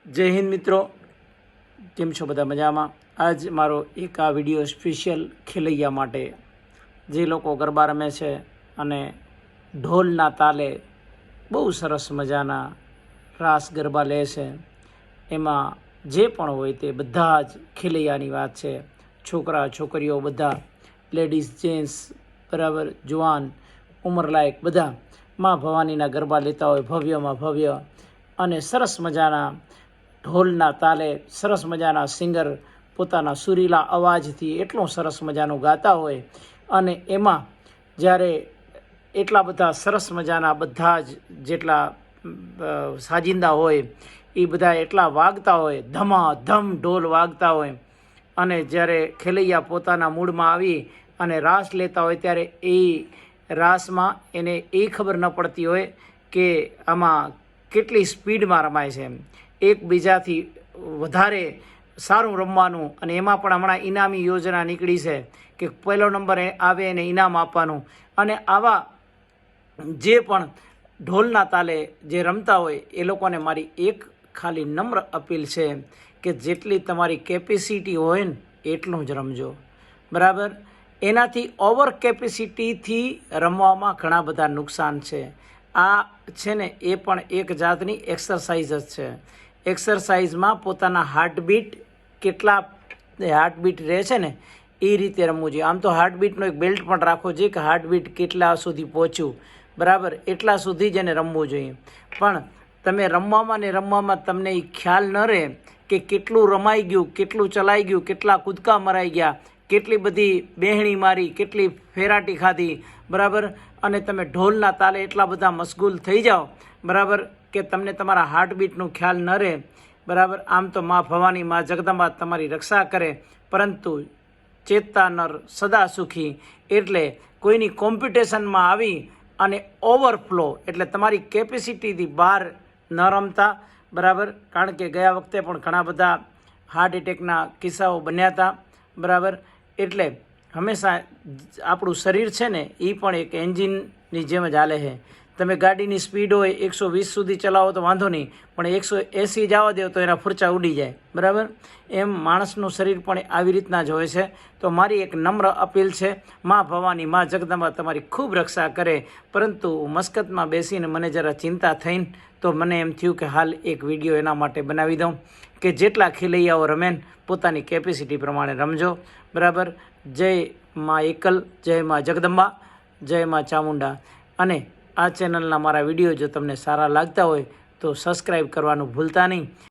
જય હિન્દ મિત્રો, કેમ છો બધા? મજામાં? આજ મારો એક આ વિડીયો સ્પેશિયલ ખેલૈયા માટે, જે લોકો ગરબા રમે છે અને ઢોલના તાલે બહુ સરસ મજાના રાસ ગરબા લે છે, એમાં જે પણ હોય તે બધા જ ખેલૈયાની વાત છે. છોકરા છોકરીઓ બધા, લેડીઝ જેન્ટ્સ, બરાબર, જુવાન, ઉંમરલાયક બધા મા ભવાનીના ગરબા લેતા હોય ભવ્યમાં ભવ્ય, અને સરસ મજાના ઢોલના તાલે સરસ મજાના સિંગર પોતાના સુરીલા અવાજથી એટલું સરસ મજાનું ગાતા હોય, અને એમાં જ્યારે એટલા બધા સરસ મજાના બધા જ જેટલા સાજિંદા હોય એ બધા એટલા વાગતા હોય, ધમાધમ ઢોલ વાગતા હોય, અને જ્યારે ખેલૈયા પોતાના મૂડમાં આવી અને રાસ લેતા હોય ત્યારે એ રાસમાં એને એ ખબર ન પડતી હોય કે આમાં કેટલી સ્પીડમાં રમાય છે, એકબીજાથી વધારે સારું રમવાનું. અને એમાં પણ હમણાં ઇનામી યોજના નીકળી છે કે પહેલો નંબર આવે એને ઇનામ આપવાનું. અને આવા જે પણ ઢોલના તાલે જે રમતા હોય એ લોકોને મારી એક ખાલી નમ્ર અપીલ છે કે જેટલી તમારી કેપેસિટી હોય ને એટલું જ રમજો, બરાબર. એનાથી ઓવર કેપેસિટીથી રમવામાં ઘણા બધા નુકસાન છે. આ છે ને એ પણ એક જાતની એક્સરસાઇઝ જ છે. એક્સરસાઇઝમાં પોતાના હાર્ટબીટ કેટલા હાર્ટબીટ રહે છે ને એ રીતે રમવું જોઈએ. આમ તો હાર્ટબીટનો એક બેલ્ટ પણ રાખવો જોઈએ કે હાર્ટબીટ કેટલા સુધી પહોંચ્યું, બરાબર, એટલા સુધી જ એને રમવું જોઈએ. પણ તમે રમવામાં ને રમવામાં તમને એ ખ્યાલ ન રહે કે કેટલું રમાઈ ગયું, કેટલું ચલાઈ ગયું, કેટલા કૂદકા મરાઈ ગયા, કેટલી બધી બેહણી મારી, કેટલી ફેરાટી ખાધી, બરાબર, અને તમે ઢોલના તાલે એટલા બધા મશગુલ થઈ જાઓ, બરાબર, કે તમને તમારા હાર્ટબીટનું ખ્યાલ ન રહે, બરાબર. આમ તો મા ભવાની, મા જગદંબા તમારી રક્ષા કરે, પરંતુ ચેતતા નર સદા સુખી. એટલે કોઈની કોમ્પિટિશનમાં આવી અને ઓવરફ્લો એટલે તમારી કેપેસિટીથી બહાર ન રમતા, બરાબર. કારણ કે ગયા વખતે પણ ઘણા બધા હાર્ટ એટેકના કિસ્સાઓ બન્યા હતા, બરાબર. એટલે હંમેશા આપણું શરીર છે ને એ પણ એક એન્જિનની જેમ જ હાલે છે. તમે ગાડીની સ્પીડ હોય 120 સુધી ચલાવો તો વાંધો નહીં, પણ 180 જવા દો તો એના ફૂરચા ઉડી જાય, બરાબર. એમ માણસનું શરીર પણ આવી રીતના જ હોય છે. તો મારી એક નમ્ર અપીલ છે, મા ભવાની, મા જગદંબા તમારી ખૂબ રક્ષા કરે. પરંતુ મસ્કતમાં બેસીને મને જરા ચિંતા થઈને તો મને એમ થયું કે હાલ એક વિડીયો એના માટે બનાવી દઉં કે જેટલા ખેલૈયાઓ રમે પોતાની કેપેસિટી પ્રમાણે રમજો, બરાબર. જય મા એકલ, જય મા જગદંબા, જય મા ચામુંડા. અને આ ચેનલના મારા વિડીયો જો તમને સારા લાગતા હોય તો સબસ્ક્રાઈબ કરવાનું ભૂલતા નહીં.